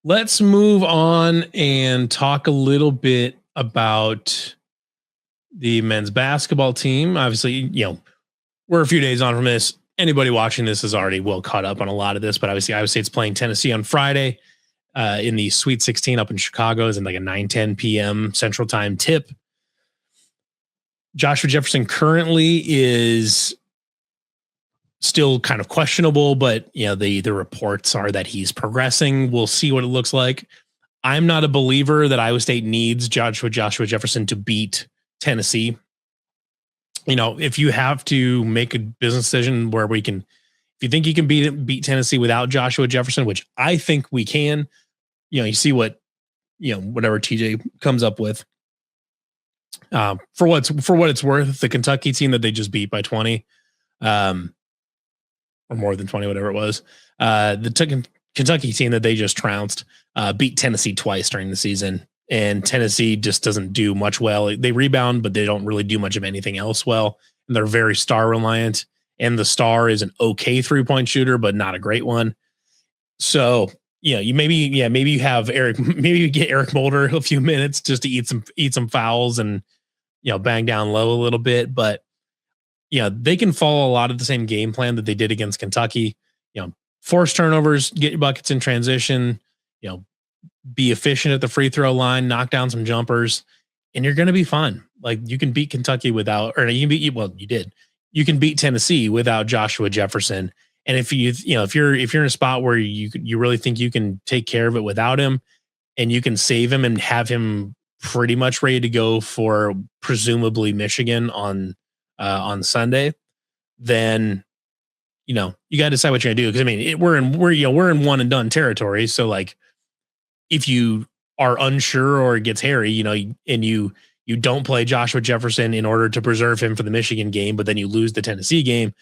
Let's move on and talk a little bit about the men's basketball team. Obviously, we're a few days on from this. Anybody watching this is already well caught up on a lot of this, but obviously Iowa State's playing Tennessee on Friday in the Sweet 16 up in Chicago. Is in like a 9:10 p.m. Central Time tip. Joshua Jefferson currently is still kind of questionable, but the reports are that he's progressing. We'll see what it looks like. I'm not a believer that Iowa State needs Joshua Jefferson to beat Tennessee. If you have to make a business decision where if you think you can beat Tennessee without Joshua Jefferson, which I think we can, you see what, whatever TJ comes up with. For what it's worth, the Kentucky team that they just beat by 20, or more than 20, whatever it was, the Kentucky team that they just trounced, beat Tennessee twice during the season. And Tennessee just doesn't do much well. They rebound, but they don't really do much of anything else well. And they're very star reliant. And the star is an okay 3-point shooter, but not a great one. So, maybe you have maybe you get Eric Mulder a few minutes just to eat some fouls and, bang down low a little bit. But, they can follow a lot of the same game plan that they did against Kentucky. Force turnovers, get your buckets in transition, be efficient at the free throw line, knock down some jumpers, and you're going to be fine. Like you can beat Kentucky without, or you can beat, well, you did. You can beat Tennessee without Joshua Jefferson. And if you're in a spot where you really think you can take care of it without him, and you can save him and have him pretty much ready to go for presumably Michigan on Sunday, then you got to decide what you're gonna do. Because I mean, we're in one and done territory. So like, if you are unsure or it gets hairy, and you don't play Joshua Jefferson in order to preserve him for the Michigan game, but then you lose the Tennessee game,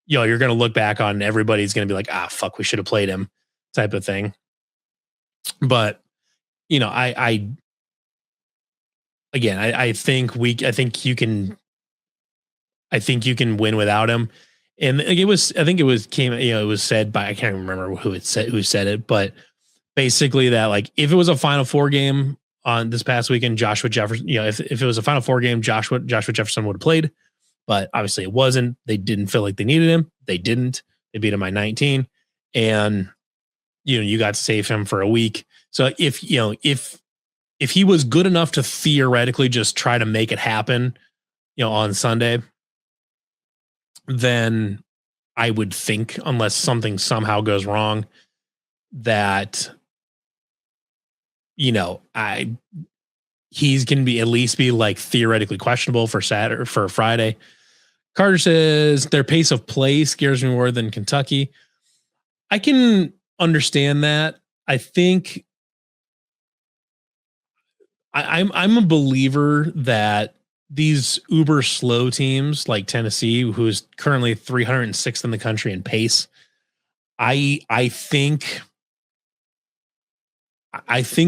you're going to look back on everybody's going to be like, fuck, we should have played him type of thing. But, I think you can win without him. And it was said by, I can't remember who said it, but basically that like, if it was a Final Four game on this past weekend, Joshua Jefferson, if it was a Final Four game, Joshua Jefferson would have played, but obviously it wasn't. They didn't feel like they needed him. They didn't. They beat him by 19, and you got to save him for a week. So if he was good enough to theoretically just try to make it happen, on Sunday, then I would think, unless something somehow goes wrong, that he's going to be at least be like theoretically questionable for Saturday, for Friday. Carter says their pace of play scares me more than Kentucky. I can understand that. I think I'm a believer that these uber slow teams like Tennessee, who's currently 306th in the country in pace, I think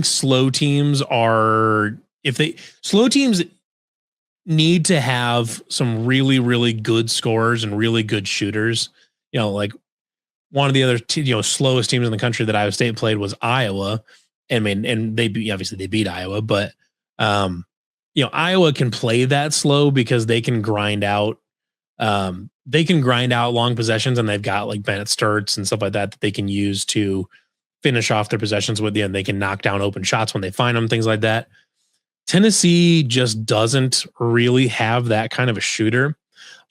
slow teams need to have some really, really good scorers and really good shooters. Like one of the other slowest teams in the country that Iowa State played was Iowa. And they beat Iowa, but Iowa can play that slow because they can grind out long possessions, and they've got like Bennett Sturts and stuff like that they can use to finish off their possessions with, and they can knock down open shots when they find them, things like that. Tennessee just doesn't really have that kind of a shooter.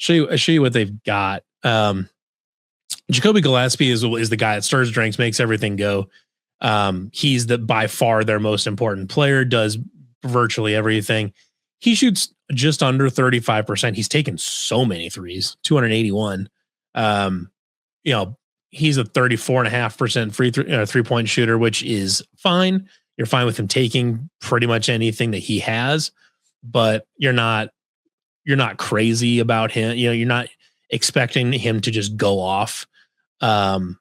I'll show you what they've got. Jacoby Gillespie is the guy that stirs drinks, makes everything go. He's by far their most important player, does virtually everything. He shoots just under 35%. He's taken so many threes, 281. He's a 34.5% 3-point shooter, which is fine. You're fine with him taking pretty much anything that he has, but you're not crazy about him. You're not expecting him to just go off. So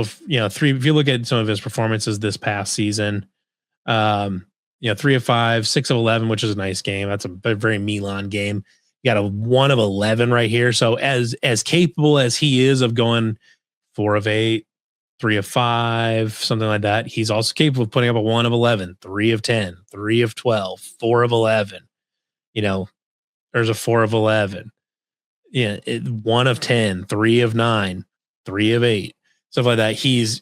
if you look at some of his performances this past season, 3 of 5, 6 of 11, which is a nice game. That's a very Milan game. You got a 1 of 11 right here. So as capable as he is of going 4 of 8, 3 of 5, something like that. He's also capable of putting up a 1 of 11, 3 of 10, 3 of 12, 4 of 11. There's a 4 of 11. 1 of 10, 3 of 9, 3 of 8, stuff like that. He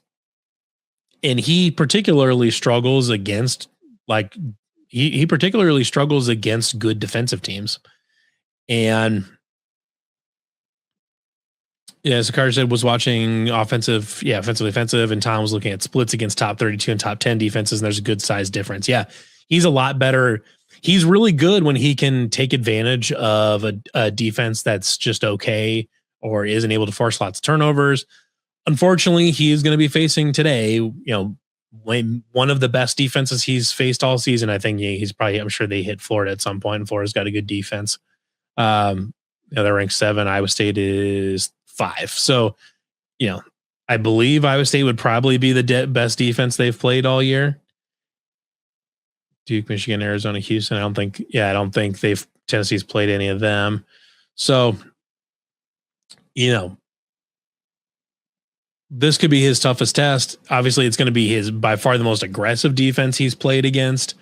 particularly struggles against he particularly struggles against good defensive teams. And as Carter said, was watching offensive, defensive, and Tom was looking at splits against top 32 and top 10 defenses, and there's a good size difference. Yeah, he's a lot better. He's really good when he can take advantage of a defense that's just okay or isn't able to force lots of turnovers. Unfortunately, he is going to be facing today, one of the best defenses he's faced all season. I think I'm sure they hit Florida at some point, and Florida's got a good defense. They're ranked 7. Iowa State is 5. So, I believe Iowa State would probably be the best defense they've played all year. Duke, Michigan, Arizona, Houston. I don't think Tennessee's played any of them. So, this could be his toughest test. Obviously, it's going to be his by far the most aggressive defense he's played against.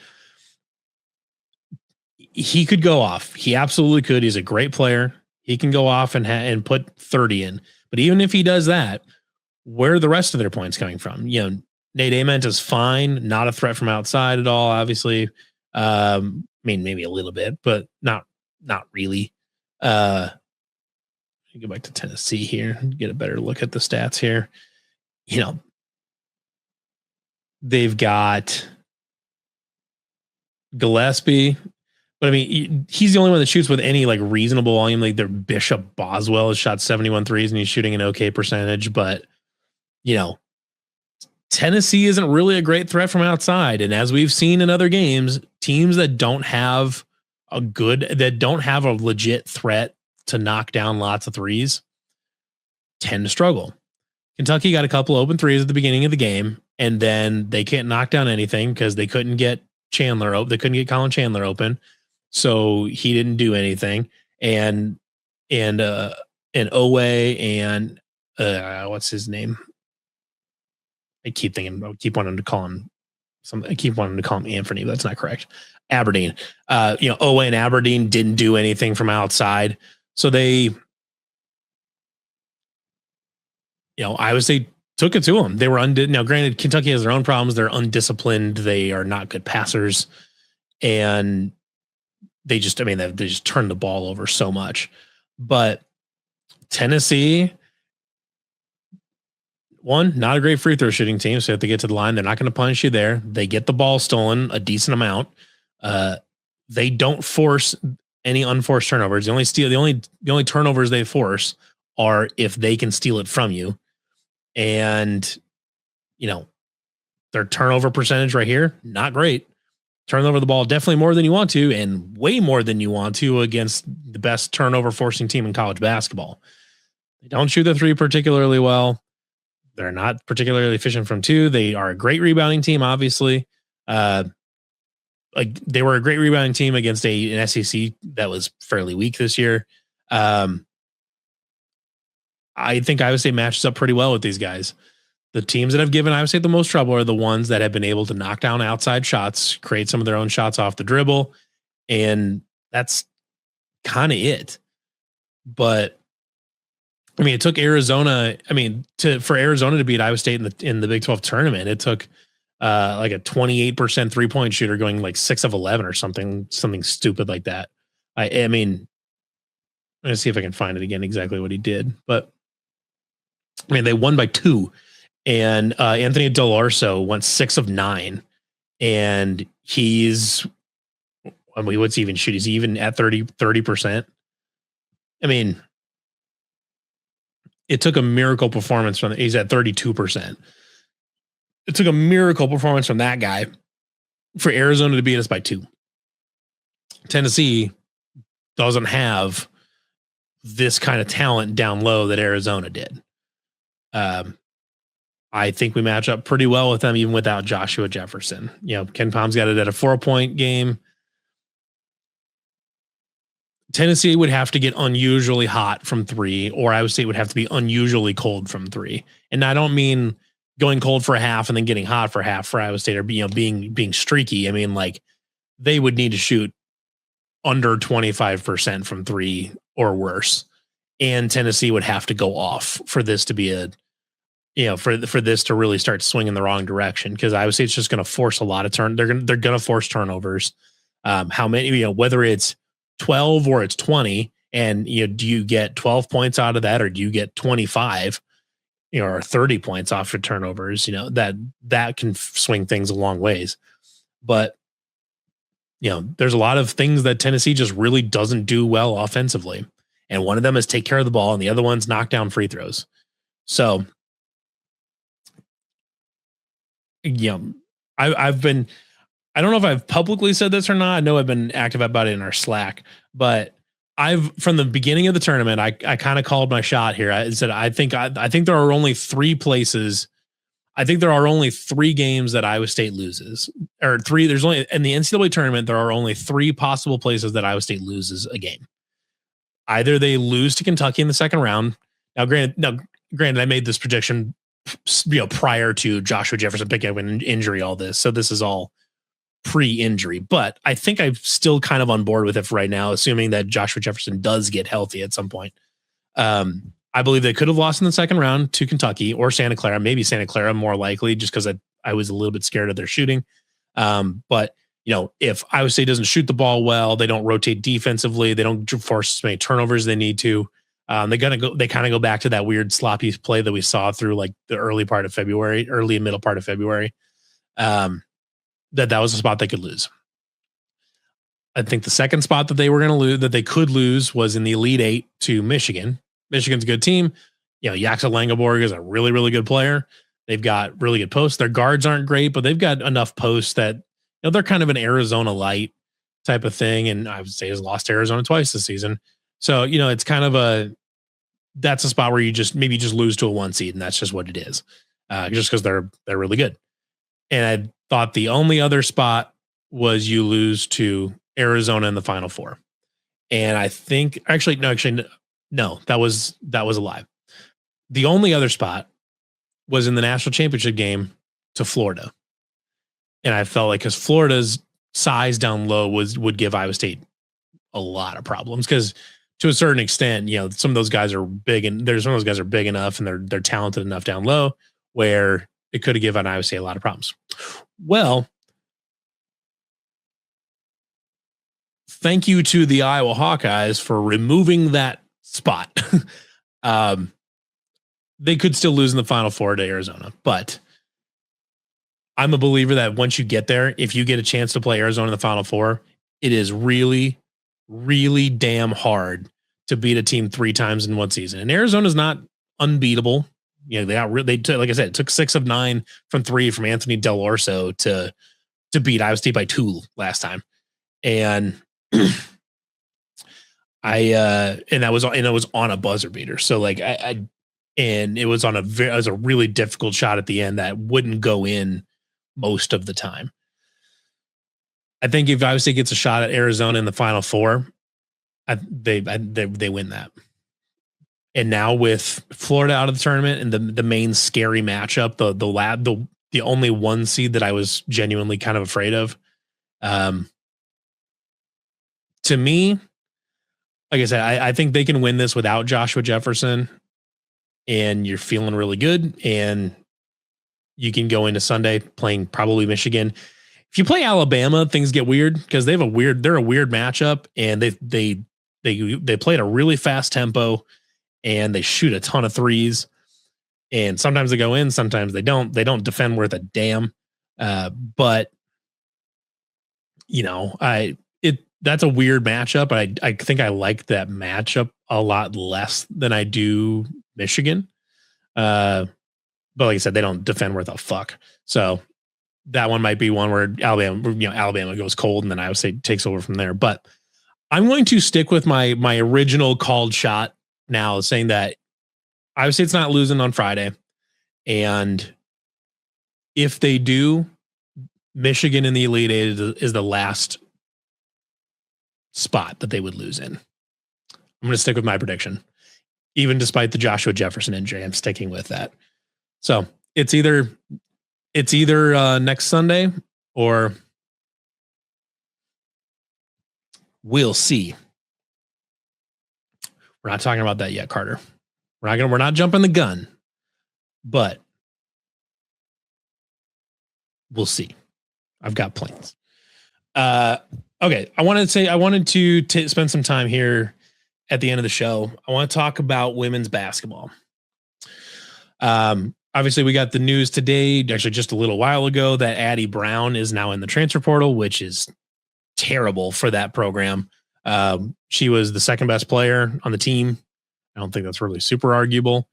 He could go off. He absolutely could. He's a great player. He can go off and put 30 in. But even if he does that, where are the rest of their points coming from? Nate Ament is fine, not a threat from outside at all, obviously. Maybe a little bit, but not really. Go back to Tennessee here and get a better look at the stats here. They've got Gillespie, but he's the only one that shoots with any reasonable volume. Like their Bishop Boswell has shot 71 threes and he's shooting an okay percentage, but Tennessee isn't really a great threat from outside. And as we've seen in other games, teams that don't have a legit threat to knock down lots of threes tend to struggle. Kentucky got a couple open threes at the beginning of the game, and then they can't knock down anything because they couldn't get Chandler open. They couldn't get Colin Chandler open. So he didn't do anything. And Owe and what's his name? I keep wanting to call him Anthony, but that's not correct. Aberdeen. Owe and Aberdeen didn't do anything from outside. So Iowa State took it to them. They were now granted, Kentucky has their own problems. They're undisciplined. They are not good passers. And they just turned the ball over so much. But Tennessee, not a great free throw shooting team. So if they get to the line, they're not going to punish you there. They get the ball stolen a decent amount. They don't force any unforced turnovers. The only turnovers they force are if they can steal it from you. And, their turnover percentage right here, not great. Turn over the ball definitely more than you want to, and way more than you want to against the best turnover forcing team in college basketball. They don't shoot the three particularly well. They're not particularly efficient from two. They are a great rebounding team, obviously. They were a great rebounding team against an SEC that was fairly weak this year. I think Iowa State matches up pretty well with these guys. The teams that have given Iowa State the most trouble are the ones that have been able to knock down outside shots, create some of their own shots off the dribble, and that's kind of it. But it took Arizona. For Arizona to beat Iowa State in the Big 12 tournament, it took a 28% 3-point shooter going 6 of 11 or something stupid like that. I'm going to see if I can find it again exactly what he did, but they won by 2. And Anthony Delorso went 6 of 9, and he's what's he even shoot? He's even at 30%. It took a miracle performance he's at 32%. It took a miracle performance from that guy for Arizona to beat us by 2. Tennessee doesn't have this kind of talent down low that Arizona did. I think we match up pretty well with them, even without Joshua Jefferson. Ken Palm's got it at a 4-point game. Tennessee would have to get unusually hot from 3, or Iowa State would have to be unusually cold from 3. And I don't mean going cold for a half and then getting hot for half for Iowa State, or being streaky. I mean, like, they would need to shoot under 25% from three or worse, and Tennessee would have to go off for this to be for this to really start swinging the wrong direction, because Iowa State's just going to force a lot of they're going to force turnovers. How many, whether it's 12 or it's 20, and do you get 12 points out of that, or do you get 25, or 30 points off your turnovers? That can swing things a long ways. But there's a lot of things that Tennessee just really doesn't do well offensively, and one of them is take care of the ball, and the other one's knock down free throws. So I've been, I don't know if I've publicly said this or not. I know I've been active about it in our Slack, but from the beginning of the tournament, I kind of called my shot here. I said, I think there are only three places. I think there are only three games that Iowa State loses, or three. There's only, in the NCAA tournament, there are only three possible places that Iowa State loses a game. Either they lose to Kentucky in the second round. Now, granted, I made this prediction prior to Joshua Jefferson picking up an injury, all this. So this is all pre-injury, but I think I'm still kind of on board with it for right now, assuming that Joshua Jefferson does get healthy at some point. I believe they could have lost in the second round to Kentucky or Santa Clara, maybe Santa Clara more likely, just because I was a little bit scared of their shooting. But if Iowa State doesn't shoot the ball well, they don't rotate defensively, they don't force as many turnovers as they need to. They kind of go back to that weird sloppy play that we saw through like the early and middle part of February. That was a spot they could lose. I think the second spot that they were going to lose, that they could lose, was in the Elite Eight to Michigan. Michigan's a good team. Jaxa Langeborg is a really, really good player. They've got really good posts. Their guards aren't great, but they've got enough posts that they're kind of an Arizona light type of thing. And I would say has lost Arizona twice this season. So, it's kind of that's a spot where you just lose to a 1 seed, and that's just what it is. Just because they're really good. And I thought the only other spot was you lose to Arizona in the Final Four. And I think no, that was a lie. The only other spot was in the national championship game to Florida. And I felt like, because Florida's size down low would give Iowa State a lot of problems, because to a certain extent, some of those guys are big, and some of those guys are big enough and they're talented enough down low where it could have given Iowa State a lot of problems. Well, thank you to the Iowa Hawkeyes for removing that spot. They could still lose in the Final Four to Arizona, but I'm a believer that once you get there, if you get a chance to play Arizona in the Final Four, it is really, really damn hard to beat a team 3 times in one season. And Arizona's not unbeatable. They took, like I said, it took 6 of 9 from 3 from Anthony Del Orso to beat Iowa State by 2 last time. And and it was on a buzzer beater. So like and it was it was a really difficult shot at the end that wouldn't go in most of the time. I think if Iowa State gets a shot at Arizona in the Final Four, they win that. And now with Florida out of the tournament and the main scary matchup, the only 1 seed that I was genuinely kind of afraid of, to me, like I said, I think they can win this without Joshua Jefferson, and you're feeling really good, and you can go into Sunday playing probably Michigan. If you play Alabama, things get weird, because they're a weird matchup, and they play at a really fast tempo, and they shoot a ton of threes, and sometimes they go in, sometimes they don't. They don't defend worth a damn. But that's a weird matchup. I think I like that matchup a lot less than I do Michigan. But like I said, they don't defend worth a fuck. So that one might be one where Alabama goes cold, and then Iowa State takes over from there. But I'm going to stick with my original called shot now, saying that Iowa State's not losing on Friday. And if they do, Michigan in the Elite Eight is the last spot that they would lose in. I'm going to stick with my prediction. Even despite the Joshua Jefferson injury, I'm sticking with that. So it's either next Sunday or we'll see. We're not talking about that yet, Carter. We're not jumping the gun, but we'll see. I've got plans. Okay. I wanted to spend some time here at the end of the show. I want to talk about women's basketball. Obviously we got the news today, actually just a little while ago, that Addie Brown is now in the transfer portal, which is terrible for that program. She was the second best player on the team. I don't think that's really super arguable.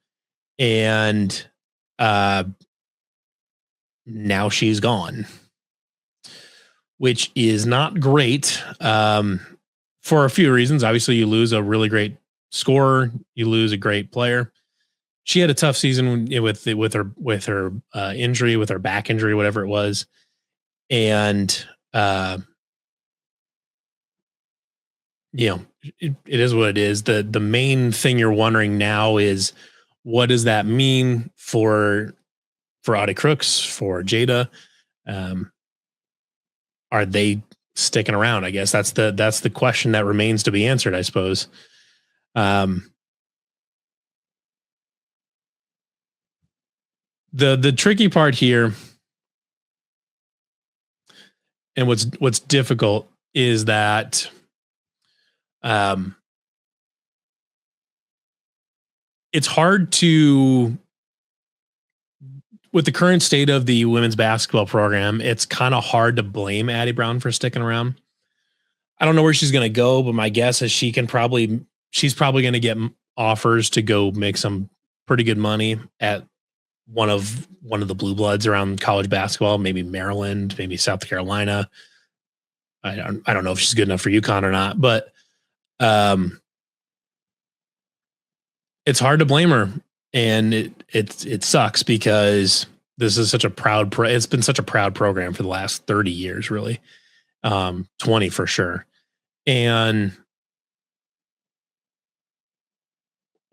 And now she's gone, which is not great for a few reasons. Obviously, you lose a really great scorer. You lose a great player. She had a tough season with her injury, with her back injury, whatever it was. And, it is what it is. The main thing you're wondering now is, what does that mean for Audi Crooks, for Jada? Are they sticking around? I guess that's the question that remains to be answered, I suppose. The tricky part here, and what's difficult, is that it's hard to, with the current state of the women's basketball program, it's kind of hard to blame Addie Brown for sticking around. I don't know where she's going to go, but my guess is she's probably going to get offers to go make some pretty good money at one of the blue bloods around college basketball, maybe Maryland, maybe South Carolina. I don't know if she's good enough for UConn or not, but it's hard to blame her. And it sucks because this is such a it's been such a proud program for the last 30 years, really. 20 for sure. And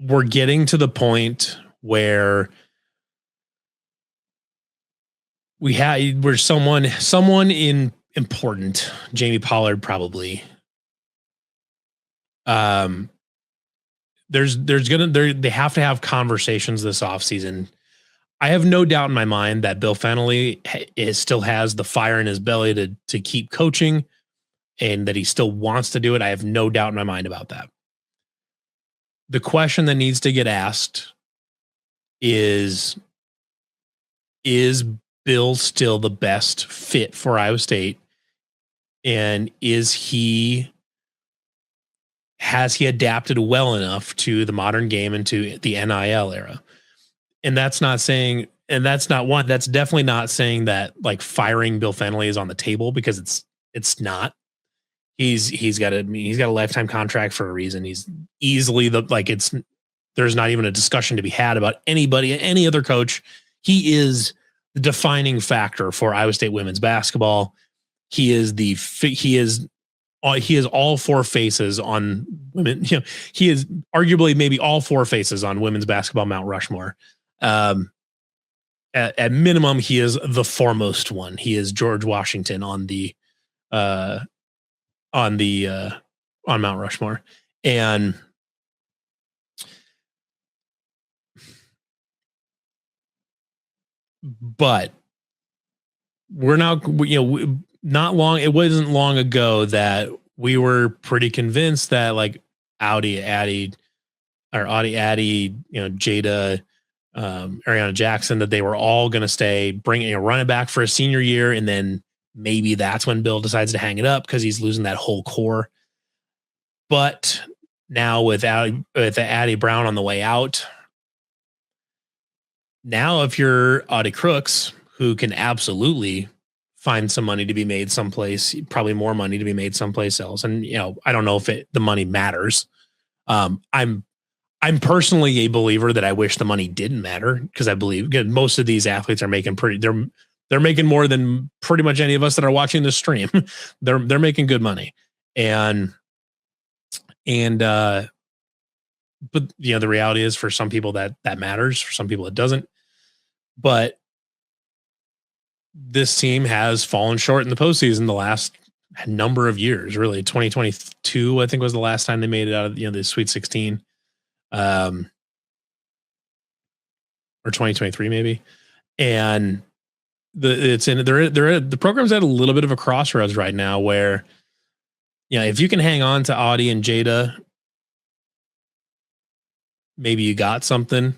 we're getting to the point where where someone important, Jamie Pollard probably, they have to have conversations this offseason. I have no doubt in my mind that Bill Fennelly still has the fire in his belly to keep coaching, and that he still wants to do it. I have no doubt in my mind about that. The question that needs to get asked is Bill still the best fit for Iowa State? And has he adapted well enough to the modern game and to the NIL era? And that's definitely not saying that like firing Bill Fennelly is on the table, because it's not. He's got a lifetime contract for a reason. He's easily there's not even a discussion to be had about any other coach. He is the defining factor for Iowa State women's basketball. He is all four faces on women. He is arguably maybe all four faces on women's basketball Mount Rushmore. At minimum, he is the foremost one. He is George Washington on Mount Rushmore. And but we're now, it wasn't long ago that we were pretty convinced that like Addie, Jada, Ariana Jackson, that they were all going to stay, run it back for a senior year. And then maybe that's when Bill decides to hang it up because he's losing that whole core. But now with Addie Brown on the way out, now if you're Audi Crooks, who can absolutely find some money to be made someplace, probably more money to be made someplace else. And, I don't know if the money matters. I'm personally a believer that I wish the money didn't matter, because I believe most of these athletes are making they're making more than pretty much any of us that are watching this stream. They're making good money. But the reality is, for some people that matters, for some people it doesn't. But this team has fallen short in the postseason the last number of years. Really, 2022, I think, was the last time they made it out of the Sweet 16, or 2023 maybe. And the program's at a little bit of a crossroads right now, where if you can hang on to Audie and Jada, maybe you got something,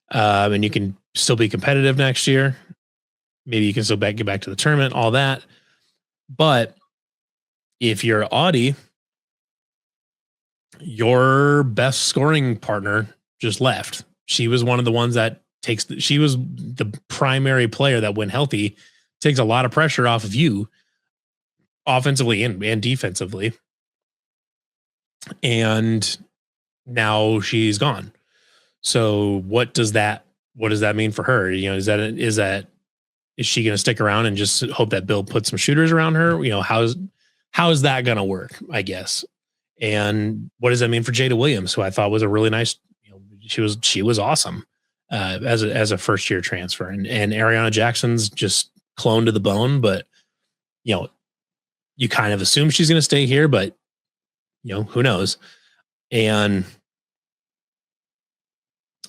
and you can still be competitive next year. Maybe you can still get back to the tournament, all that. But if you're Audie, your best scoring partner just left. She was one of the ones that she was the primary player that, when healthy, takes a lot of pressure off of you offensively and defensively. And now she's gone. So what does that mean for her? Is she going to stick around and just hope that Bill puts some shooters around her? How's that going to work, I guess? And what does that mean for Jada Williams, who I thought was a really nice, she was awesome as a first year transfer, and Ariana Jackson's just clone to the bone, but you kind of assume she's going to stay here, but who knows? And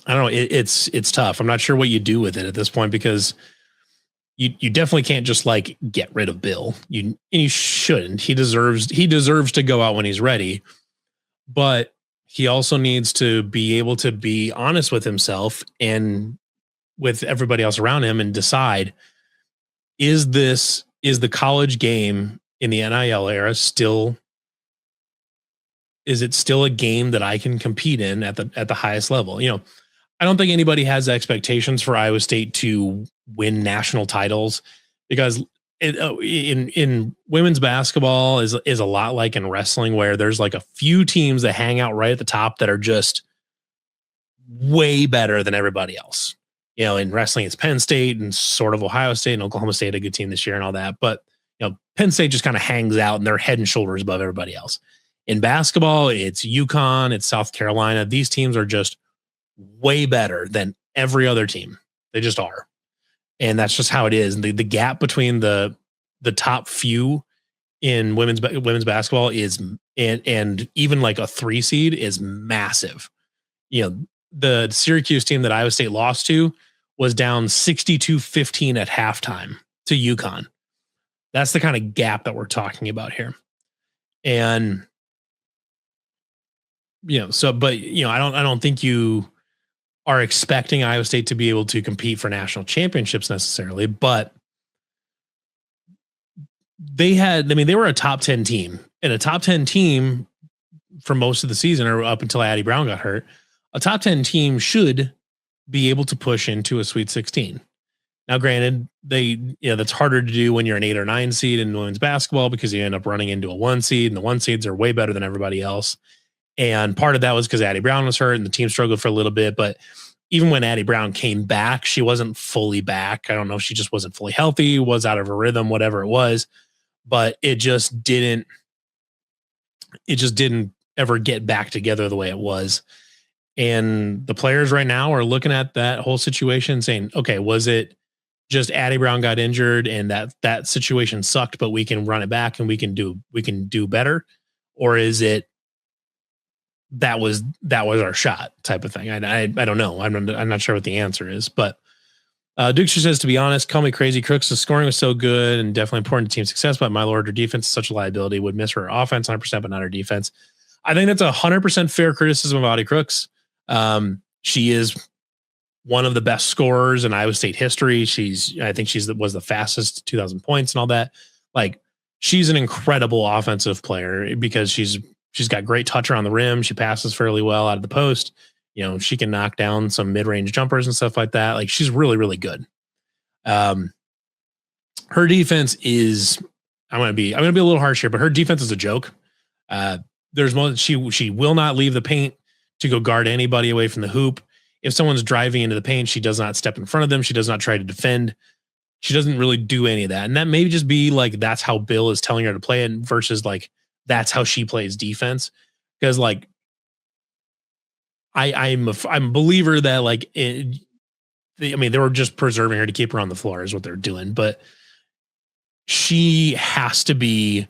I don't know. It's tough. I'm not sure what you do with it at this point, because you definitely can't just get rid of Bill. You shouldn't. He deserves to go out when he's ready, but he also needs to be able to be honest with himself and with everybody else around him and decide, is the college game in the NIL era is it still a game that I can compete in at the highest level? I don't think anybody has expectations for Iowa State to win national titles, because in women's basketball is a lot like in wrestling, where there's a few teams that hang out right at the top that are just way better than everybody else. In wrestling, it's Penn State and sort of Ohio State, and Oklahoma State had a good team this year and all that. But Penn State just kind of hangs out and they're head and shoulders above everybody else. In basketball, it's UConn, it's South Carolina. These teams are just way better than every other team. They just are. And that's just how it is. And the gap between the top few in women's basketball is, and even a 3 seed, is massive. The Syracuse team that Iowa State lost to was down 62-15 at halftime to UConn. That's the kind of gap that we're talking about here. And I don't think you are expecting Iowa State to be able to compete for national championships necessarily, but they were a top 10 team, and a top 10 team for most of the season, or up until Addie Brown got hurt. A top 10 team should be able to push into a Sweet 16. Now, granted, that's harder to do when you're an 8 or 9 seed in women's basketball, because you end up running into a 1 seed, and the 1 seeds are way better than everybody else. And part of that was because Addie Brown was hurt and the team struggled for a little bit. But even when Addie Brown came back, she wasn't fully back. I don't know if she just wasn't fully healthy, was out of her rhythm, whatever it was. But it just didn't ever get back together the way it was. And the players right now are looking at that whole situation saying, okay, was it just Addie Brown got injured and that situation sucked, but we can run it back and we can do better? Or is it that was our shot type of thing? I don't know. I'm not sure what the answer is, but Dukester says, to be honest, call me crazy, Crooks. The scoring was so good and definitely important to team success, but my Lord, her defense is such a liability. Would miss her offense 100%, but not her defense. I think that's 100% fair criticism of Audie Crooks. She is one of the best scorers in Iowa State history. I think was the fastest 2,000 points and all that. She's an incredible offensive player because she's got great touch around the rim. She passes fairly well out of the post. She can knock down some mid-range jumpers and stuff like that. She's really, really good. Her defense is, I'm going to be a little harsh here, but her defense is a joke. She will not leave the paint to go guard anybody away from the hoop. If someone's driving into the paint, she does not step in front of them. She does not try to defend. She doesn't really do any of that. And that may just be that's how Bill is telling her to play it versus that's how she plays defense. Because I'm a believer that they were just preserving her to keep her on the floor is what they're doing. But she has to be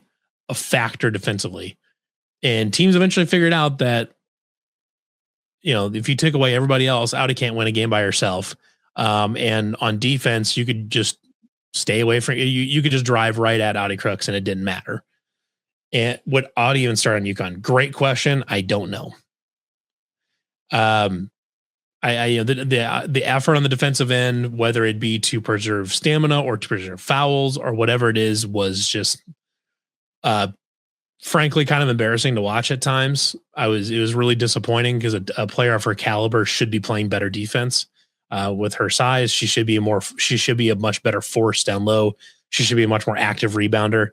a factor defensively. And teams eventually figured out that, if you take away everybody else, Audi can't win a game by herself. And on defense, you could just stay away from you could just drive right at Audi Crooks and it didn't matter. And would Audi even start on UConn? Great question. I don't know. The effort on the defensive end, whether it be to preserve stamina or to preserve fouls or whatever it is, was just frankly kind of embarrassing to watch at times. It was really disappointing because a player of her caliber should be playing better defense. With her size, she should be a much better force down low. She should be a much more active rebounder.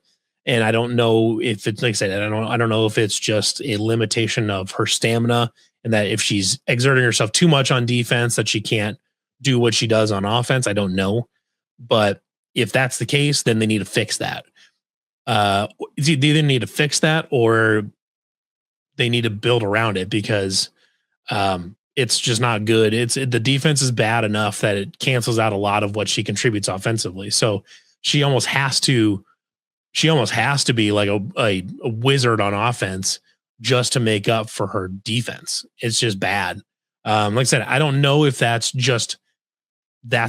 And I don't know if it's, like I said, I don't know if it's just a limitation of her stamina, and that if she's exerting herself too much on defense that she can't do what she does on offense. I don't know. But if that's the case, then they need to fix that. They either need to fix that or they need to build around it, because it's just not good. The defense is bad enough that it cancels out a lot of what she contributes offensively. So she almost has to be like a wizard on offense just to make up for her defense. It's just bad. Like I said, I don't know if that's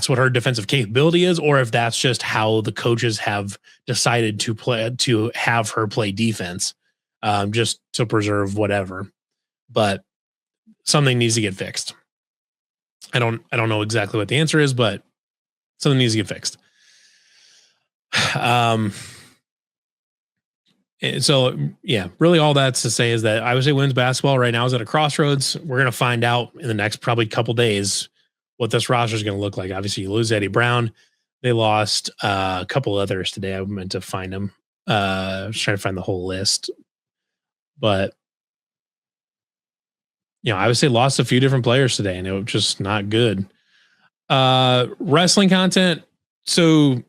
what her defensive capability is, or if that's just how the coaches have decided to have her play defense, just to preserve whatever. But something needs to get fixed. I don't know exactly what the answer is, but something needs to get fixed. So yeah, really all that's to say is that Iowa State women's basketball right now is at a crossroads. We're going to find out in the next probably couple days what this roster is going to look like. Obviously, you lose Eddie Brown. They lost a couple others today. I meant to find them. I was trying to find the whole list, but Iowa State lost a few different players today, and it was just not good. Wrestling content. So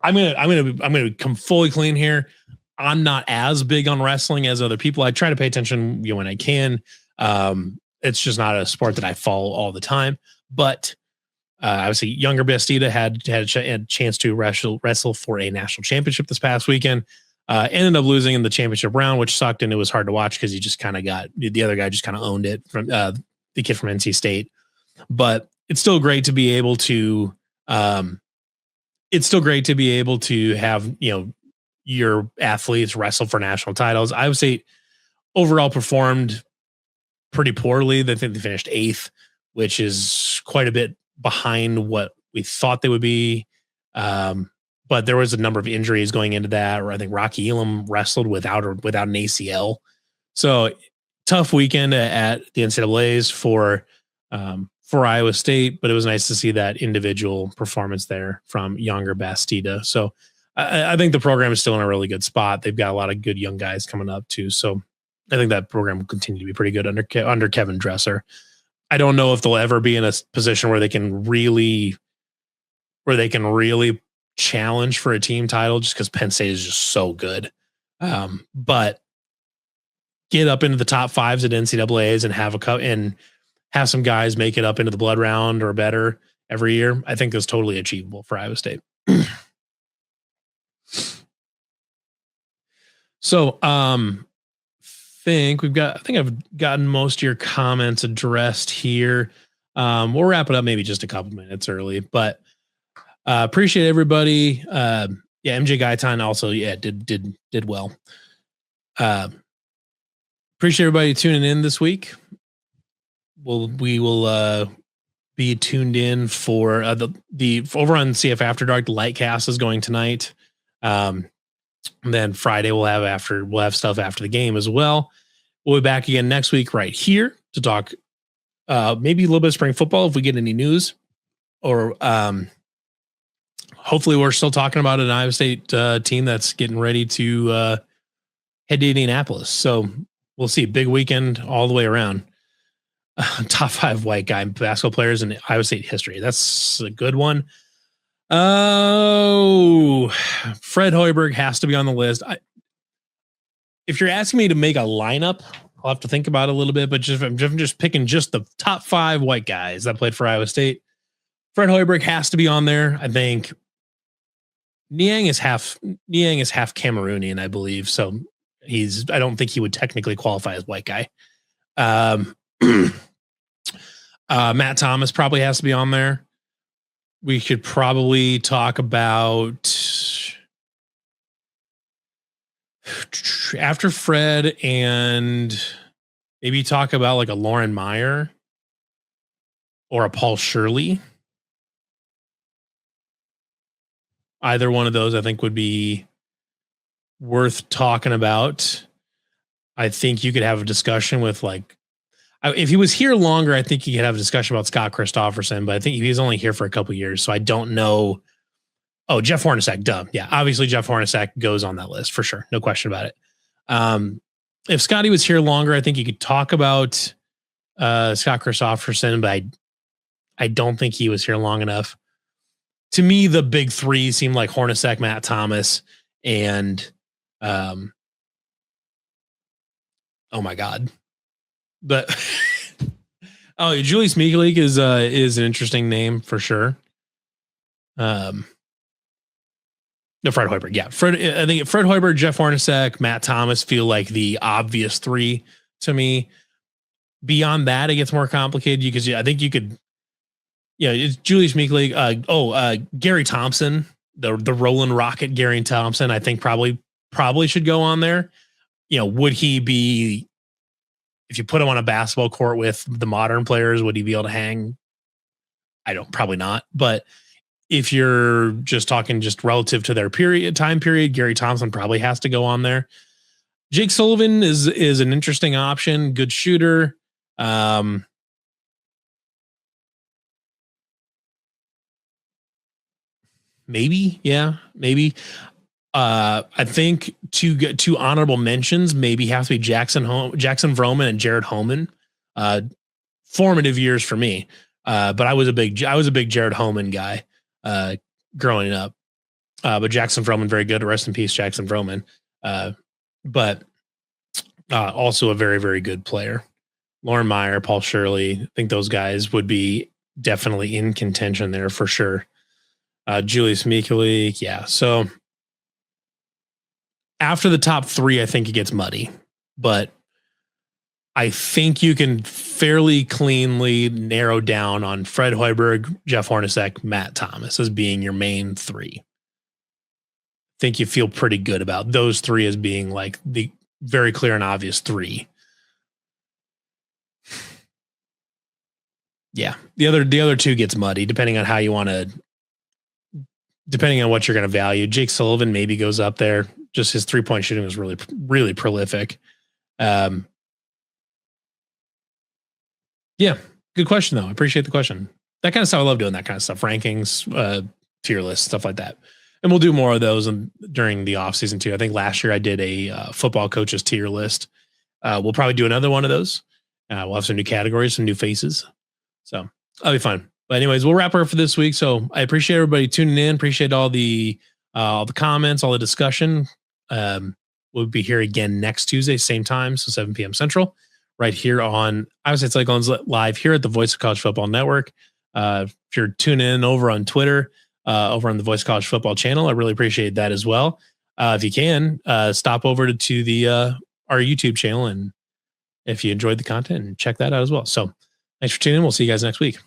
I'm gonna come fully clean here. I'm not as big on wrestling as other people. I try to pay attention when I can. It's just not a sport that I follow all the time. But obviously, younger Bastida had a chance to wrestle for a national championship this past weekend. Ended up losing in the championship round, which sucked, and it was hard to watch because he just kind of the other guy just kind of owned it, from the kid from NC State. But it's still great to be able to. It's still great to be able to have your athletes wrestle for national titles. Iowa State overall performed pretty poorly. They think they finished 8th, which is quite a bit behind what we thought they would be. But there was a number of injuries going into that. Or I think Rocky Elam wrestled without an ACL. So tough weekend at the NCAAs for Iowa State, but it was nice to see that individual performance there from younger Bastida. So I think the program is still in a really good spot. They've got a lot of good young guys coming up too. So I think that program will continue to be pretty good under Kevin Dresser. I don't know if they'll ever be in a position where they can really challenge for a team title, just because Penn State is just so good. But get up into the top 5s at NCAAs and have some guys make it up into the blood round or better every year. I think that's totally achievable for Iowa State. So, I think I've gotten most of your comments addressed here. We'll wrap it up maybe just a couple minutes early, but appreciate everybody. MJ Gaitan also, did well. Appreciate everybody tuning in this week. We will be tuned in for the over on CF After Dark. The Lightcast is going tonight. And then Friday we'll have stuff after the game as well. We'll be back again next week right here to talk maybe a little bit of spring football if we get any news, or hopefully we're still talking about an Iowa State team that's getting ready to head to Indianapolis. So we'll see. Big weekend all the way around. Top 5 white guy basketball players in Iowa State history. That's a good one. Oh, Fred Hoiberg has to be on the list. If you're asking me to make a lineup, I'll have to think about it a little bit, but I'm just picking just the top 5 white guys that played for Iowa State. Fred Hoiberg has to be on there. I think Niang is half Cameroonian, I believe. So I don't think he would technically qualify as white guy. Matt Thomas probably has to be on there. We could probably talk about after Fred and maybe talk about like a Lauren Meyer or a Paul Shirley. Either one of those I think would be worth talking about. I think you could have a discussion with like, if he was here longer, I think you could have a discussion about Scott Christopherson, but I think he's only here for a couple of years. So I don't know. Oh, Jeff Hornacek, dumb. Yeah, obviously Jeff Hornacek goes on that list for sure. No question about it. If Scotty was here longer, I think you could talk about Scott Christopherson, but I don't think he was here long enough. To me, the big three seem like Hornacek, Matt Thomas, and oh my God. But Julius Mikulik is an interesting name for sure. No, Fred Hoiberg. Yeah. I think Fred Hoiberg, Jeff Hornacek, Matt Thomas feel like the obvious three to me. Beyond that, it gets more complicated because I think you could, it's Julius Mikulik. Gary Thompson, the Roland Rocket Gary Thompson, I think probably should go on there. Would he be, if you put him on a basketball court with the modern players, would he be able to hang? Probably not. But if you're just talking just relative to their time period, Gary Thompson probably has to go on there. Jake Sullivan is an interesting option. Good shooter. Maybe. Yeah, maybe. I think to get two honorable mentions, maybe have to be Jackson Vroman and Jared Homan. Formative years for me. But I was a big Jared Homan guy growing up. But Jackson Vroman, very good. Rest in peace, Jackson Vroman. But also a very, very good player. Lauren Meyer, Paul Shirley. I think those guys would be definitely in contention there for sure. Julius Mikulik. Yeah. So after the top three, I think it gets muddy, but I think you can fairly cleanly narrow down on Fred Hoiberg, Jeff Hornacek, Matt Thomas as being your main three. I think you feel pretty good about those three as being like the very clear and obvious three. Yeah. The other two gets muddy depending on how you want to, depending on what you're going to value. Jake Sullivan maybe goes up there. Just his 3-point shooting was really, really prolific. Yeah, good question though. I appreciate the question. That kind of stuff. I love doing that kind of stuff. Rankings, tier lists, stuff like that. And we'll do more of those during the off season too. I think last year I did a football coaches tier list. We'll probably do another one of those. We'll have some new categories, some new faces. So that'll be fun. But anyways, we'll wrap her up for this week. So I appreciate everybody tuning in. Appreciate all the comments, all the discussion. We'll be here again next Tuesday, same time, so 7 p.m. Central, right here on Iowa State Cyclones live here at the Voice of College Football Network. If you're tuning in over on Twitter, over on the Voice of College Football channel, I really appreciate that as well. If you can, stop over to the our YouTube channel, and if you enjoyed the content, and check that out as well. So thanks for tuning in. We'll see you guys next week.